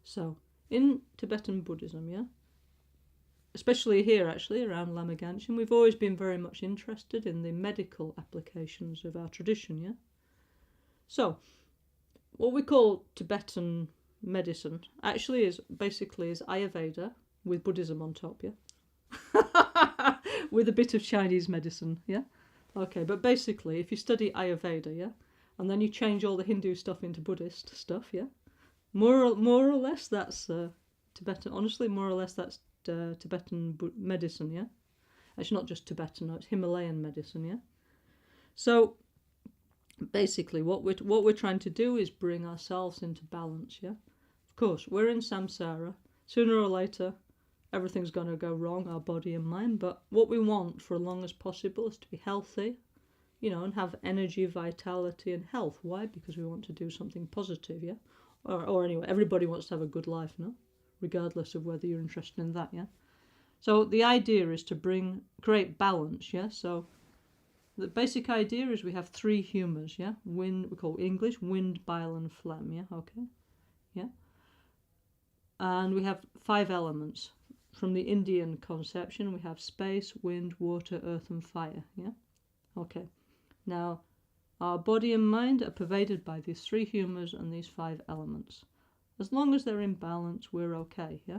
So, in Tibetan Buddhism, yeah, especially here actually around Lama Caroline, we've always been very much interested in the medical applications of our tradition, yeah. So, what we call Tibetan medicine actually is Ayurveda with Buddhism on top, yeah, with a bit of Chinese medicine, yeah. Okay, but basically, if you study Ayurveda, yeah, and then you change all the Hindu stuff into Buddhist stuff, yeah, more or less that's Tibetan. Honestly, more or less that's Tibetan medicine, yeah. It's not just Tibetan; no, it's Himalayan medicine, yeah. So basically, what we're trying to do is bring ourselves into balance, yeah. Of course, we're in samsara. Sooner or later, everything's going to go wrong, our body and mind. But what we want for as long as possible is to be healthy, you know, and have energy, vitality, and health. Why? Because we want to do something positive, yeah. Or anyway, everybody wants to have a good life, no, regardless of whether you're interested in that, yeah. So the idea is to create balance, yeah. So the basic idea is we have three humours, yeah. Wind, we call English wind, bile, and phlegm, yeah. Okay, yeah. And we have 5 elements. From the Indian conception, we have space, wind, water, earth, and fire, yeah. Okay. Now, our body and mind are pervaded by these 3 humours and these 5 elements. As long as they're in balance, we're okay, yeah.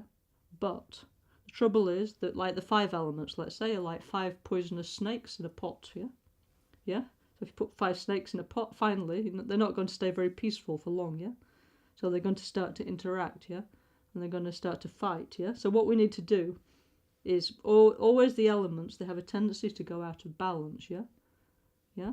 But the trouble is that, like the 5 elements, let's say, are like 5 poisonous snakes in a pot, yeah. Yeah. So if you put 5 snakes in a pot, finally, they're not going to stay very peaceful for long, yeah. So they're going to start to interact, yeah, and they're going to start to fight, yeah. So what we need to do is always the elements, they have a tendency to go out of balance, yeah, yeah.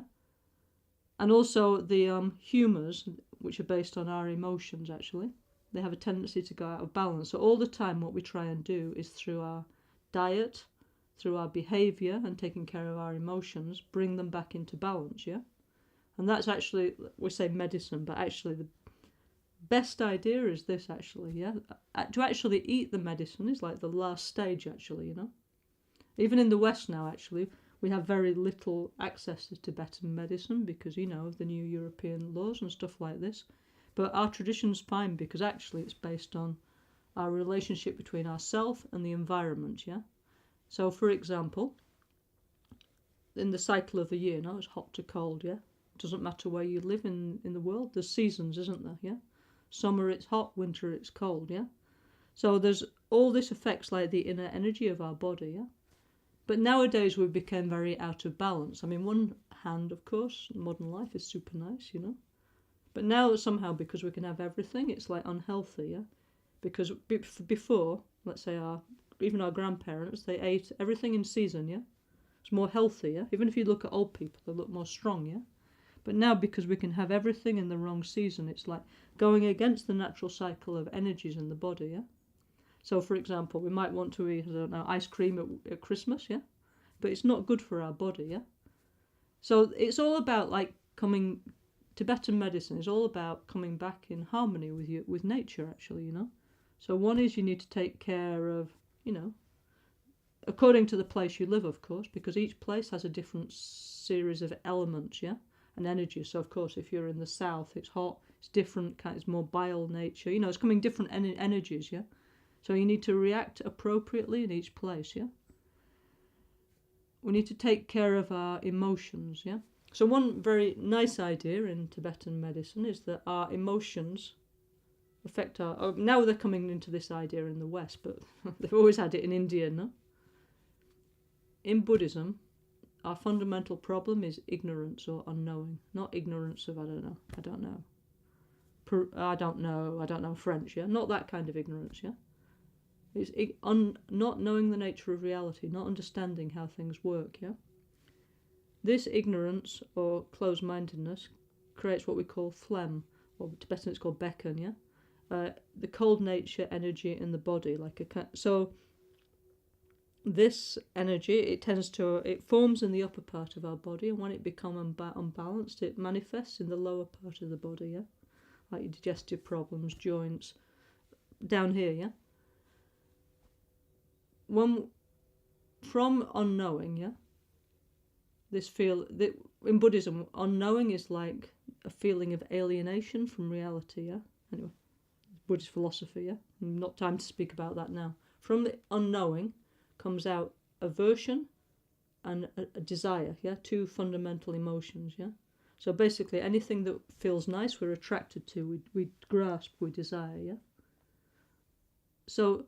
And also the humours, which are based on our emotions, actually, they have a tendency to go out of balance. So all the time, what we try and do is through our diet, through our behaviour and taking care of our emotions, bring them back into balance, yeah. And that's actually, we say medicine, but actually the best idea is this, actually, yeah. To actually eat the medicine is like the last stage, actually, you know. Even in the West now, actually, we have very little access to Tibetan medicine because, you know, of the new European laws and stuff like this. But our tradition's fine because actually it's based on our relationship between ourself and the environment, yeah. So, for example, in the cycle of the year, no, it's hot to cold, yeah. It doesn't matter where you live in the world. There's seasons, isn't there, yeah. Summer it's hot, winter it's cold, yeah. So there's all this affects like the inner energy of our body, yeah. But nowadays we've become very out of balance. I mean, one hand, of course, modern life is super nice, you know. But now somehow because we can have everything, it's like unhealthy, yeah. Because before, let's say even our grandparents, they ate everything in season, yeah. It's more healthy, yeah. Even if you look at old people, they look more strong, yeah. But now because we can have everything in the wrong season, it's like going against the natural cycle of energies in the body, yeah. So, for example, we might want to eat, I don't know, ice cream at Christmas, yeah. But it's not good for our body, yeah. So it's all about like Tibetan medicine is all about coming back in harmony with nature, actually, you know. So one is you need to take care of, you know, according to the place you live, of course, because each place has a different series of elements, yeah, and energy. So, of course, if you're in the south, it's hot, it's different, it's more bile nature, you know, it's coming different energies, yeah. So you need to react appropriately in each place, yeah. We need to take care of our emotions, yeah. So one very nice idea in Tibetan medicine is that our emotions affect our... Oh, now they're coming into this idea in the West, but they've always had it in India, no? In Buddhism, our fundamental problem is ignorance or unknowing. Not ignorance of, I don't know French, yeah? Not that kind of ignorance, yeah? It's not knowing the nature of reality, not understanding how things work, yeah? This ignorance or closed-mindedness creates what we call phlegm, or Tibetan it's called bekan, yeah? The cold nature energy in the body, so this energy, it forms in the upper part of our body, and when it becomes unbalanced, it manifests in the lower part of the body, yeah? Like your digestive problems, joints, down here, yeah? From unknowing, yeah? In Buddhism, unknowing is like a feeling of alienation from reality, yeah? Anyway, Buddhist philosophy, yeah? Not time to speak about that now. From the unknowing comes out aversion and a desire, yeah? Two fundamental emotions, yeah? So basically anything that feels nice we're attracted to, we grasp, we desire, yeah? So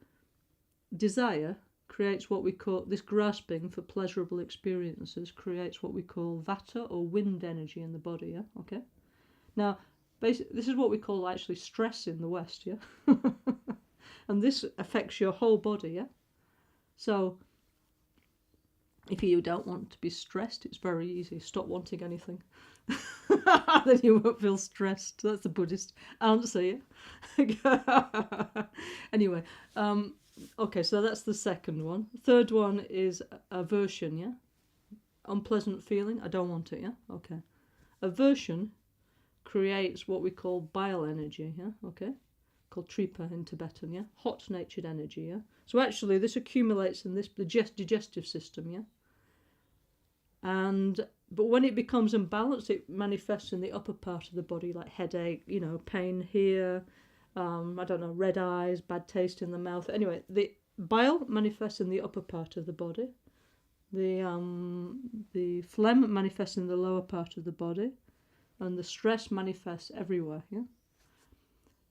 desire creates what we call, this grasping for pleasurable experiences creates what we call vata or wind energy in the body, yeah? Okay? Now, basically, this is what we call actually stress in the West, yeah? And this affects your whole body, yeah? So, if you don't want to be stressed, it's very easy. Stop wanting anything. Then you won't feel stressed. That's the Buddhist answer, yeah? Anyway, okay, so that's the second one. Third one is aversion, yeah? Unpleasant feeling, I don't want it, yeah? Okay. Aversion creates what we call bile energy, yeah? Okay? Called tripa in Tibetan, yeah? Hot-natured energy, yeah? So actually this accumulates in the digestive system, yeah? But when it becomes imbalanced, it manifests in the upper part of the body, like headache, pain here, I don't know, red eyes, bad taste in the mouth. Anyway, the bile manifests in the upper part of the body. The phlegm manifests in the lower part of the body, and the stress manifests everywhere, yeah?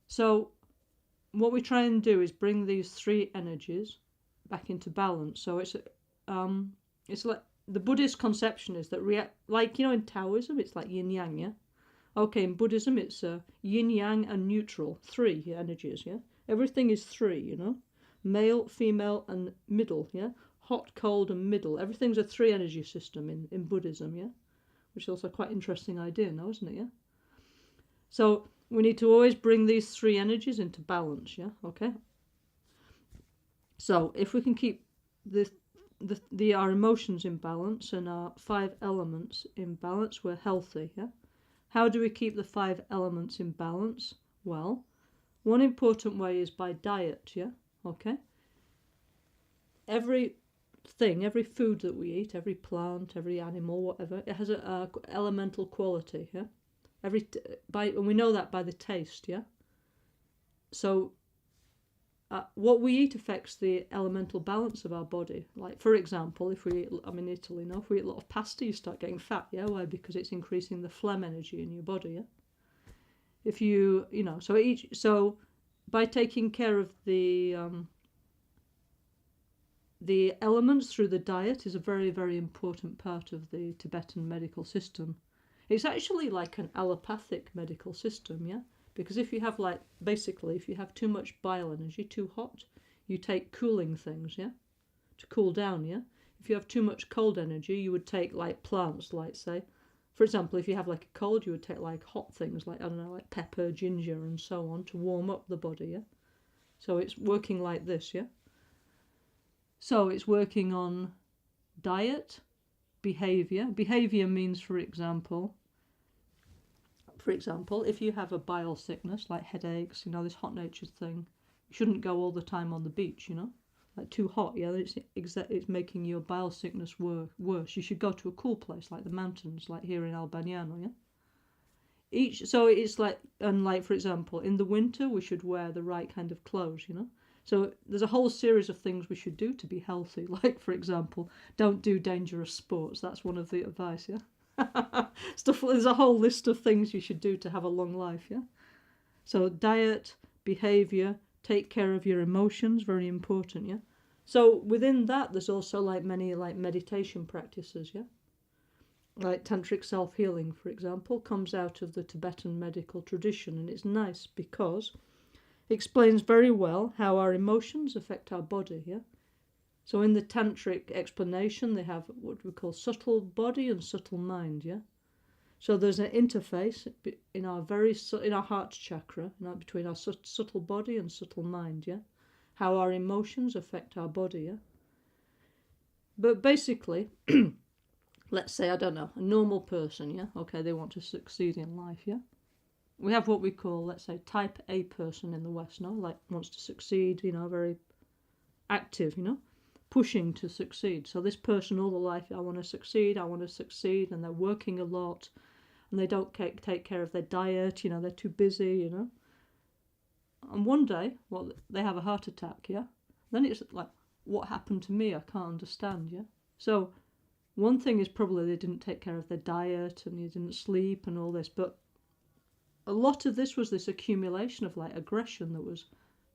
So what we try and do is bring these three energies back into balance. So it's like the Buddhist conception is that like in Taoism it's like yin yang, yeah. Okay, in Buddhism it's yin yang and neutral, three energies, yeah. Everything is three, male, female, and middle, yeah. Hot, cold, and middle. Everything's a three energy system in Buddhism, yeah. Which is also quite an interesting idea now, isn't it, yeah? So we need to always bring these three energies into balance, yeah? Okay? So if we can keep our emotions in balance and our 5 elements in balance, we're healthy, yeah? How do we keep the 5 elements in balance? Well, one important way is by diet, yeah? Okay? Every food that we eat, every plant, every animal, whatever, it has a elemental quality, yeah? And we know that by the taste, yeah? So what we eat affects the elemental balance of our body. Like, for example, if we eat, I'm in Italy now, if we eat a lot of pasta, you start getting fat, yeah? Why? Because it's increasing the phlegm energy in your body, yeah? If so by taking care of the elements through the diet is a very, very important part of the Tibetan medical system. It's actually like an allopathic medical system, yeah? Because if you have if you have too much bile energy, too hot, you take cooling things, yeah? To cool down, yeah? If you have too much cold energy, you would take plants, say. For example, if you have a cold, you would take hot things, I don't know, like pepper, ginger, and so on to warm up the body, yeah? So it's working like this, yeah? So it's working on diet, behavior. Behavior means, for example, if you have a bile sickness, like headaches, this hot-natured thing, you shouldn't go all the time on the beach, like too hot, yeah, it's making your bile sickness worse. You should go to a cool place, like the mountains, like here in Albagnano, yeah? So it's for example, in the winter, we should wear the right kind of clothes, So there's a whole series of things we should do to be healthy. Like, for example, don't do dangerous sports. That's one of the advice, yeah? There's a whole list of things you should do to have a long life, yeah? So diet, behavior, take care of your emotions, very important, yeah? So within that, there's also many meditation practices, yeah? Like tantric self-healing, for example, comes out of the Tibetan medical tradition, and it's nice because it explains very well how our emotions affect our body, yeah? So in the tantric explanation, they have what we call subtle body and subtle mind, yeah? So there's an interface in our heart chakra, between our subtle body and subtle mind, yeah? How our emotions affect our body, yeah? But basically, let's say, I don't know, a normal person, yeah? Okay, they want to succeed in life, yeah? We have what we call, let's say, type A person in the West, no? Wants to succeed, very active, pushing to succeed. So this person all their life, I want to succeed, and they're working a lot, and they don't take care of their diet, they're too busy, And one day, well, they have a heart attack, yeah? Then it's like, what happened to me? I can't understand, yeah? So one thing is probably they didn't take care of their diet and they didn't sleep and all this, but a lot of this was this accumulation of like aggression that was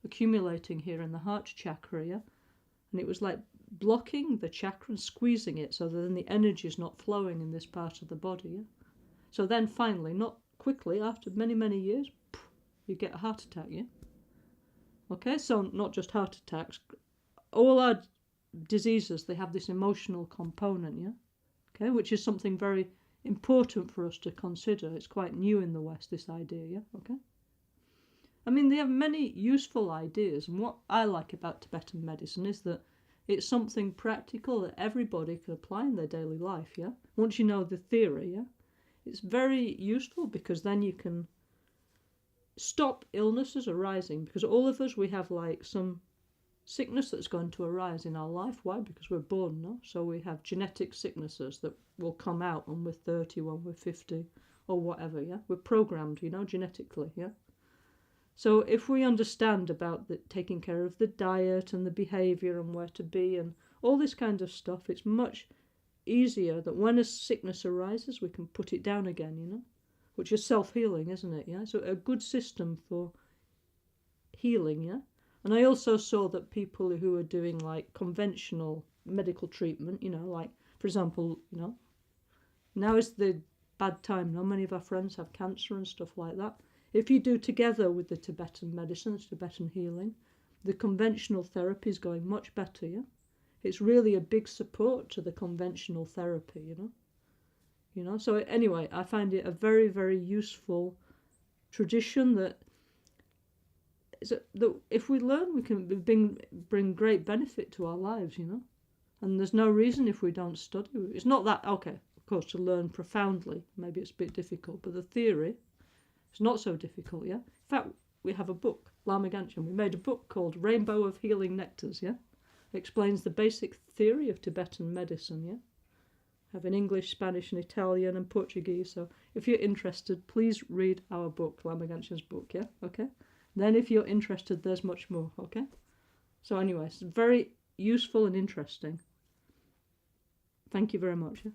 accumulating here in the heart chakra, yeah? And it was like blocking the chakra and squeezing it so that then the energy is not flowing in this part of the body, yeah? So then finally, not quickly, after many, many years, you get a heart attack, yeah? Okay, so not just heart attacks. All our diseases, they have this emotional component, yeah? Okay, which is something very important for us to consider. It's quite new in the West, this idea, yeah? Okay? I mean, they have many useful ideas, and what I like about Tibetan medicine is that it's something practical that everybody can apply in their daily life, yeah? Once you know the theory, yeah? It's very useful because then you can stop illnesses arising, because all of us, we have like some sickness that's going to arise in our life. Why? Because we're born, no? So we have genetic sicknesses that will come out when we're 30, when we're 50, or whatever, yeah? We're programmed, you know, genetically, yeah? So if we understand about taking care of the diet and the behaviour and where to be and all this kind of stuff, it's much easier that when a sickness arises, we can put it down again, you know? Which is self-healing, isn't it, yeah? So a good system for healing, yeah? And I also saw that people who are doing like conventional medical treatment, you know, like, for example, you know, now is the bad time. Now many of our friends have cancer and stuff like that. If you do together with the Tibetan medicine, Tibetan healing, the conventional therapy is going much better, yeah? It's really a big support to the conventional therapy, you know? You know, so anyway, I find it a very, very useful tradition that if we learn, we can bring great benefit to our lives, you know. And there's no reason if we don't study. It's not that, okay, of course, to learn profoundly, maybe it's a bit difficult, but the theory is not so difficult, yeah. In fact, we have a book, Lama Caroline. We made a book called Rainbow of Healing Nectars, yeah. It explains the basic theory of Tibetan medicine, yeah. Have in English, Spanish and Italian and Portuguese. So if you're interested, please read our book, Lama Caline's book, yeah? Okay? Then if you're interested, there's much more, okay? So anyway, it's very useful and interesting. Thank you very much, yeah?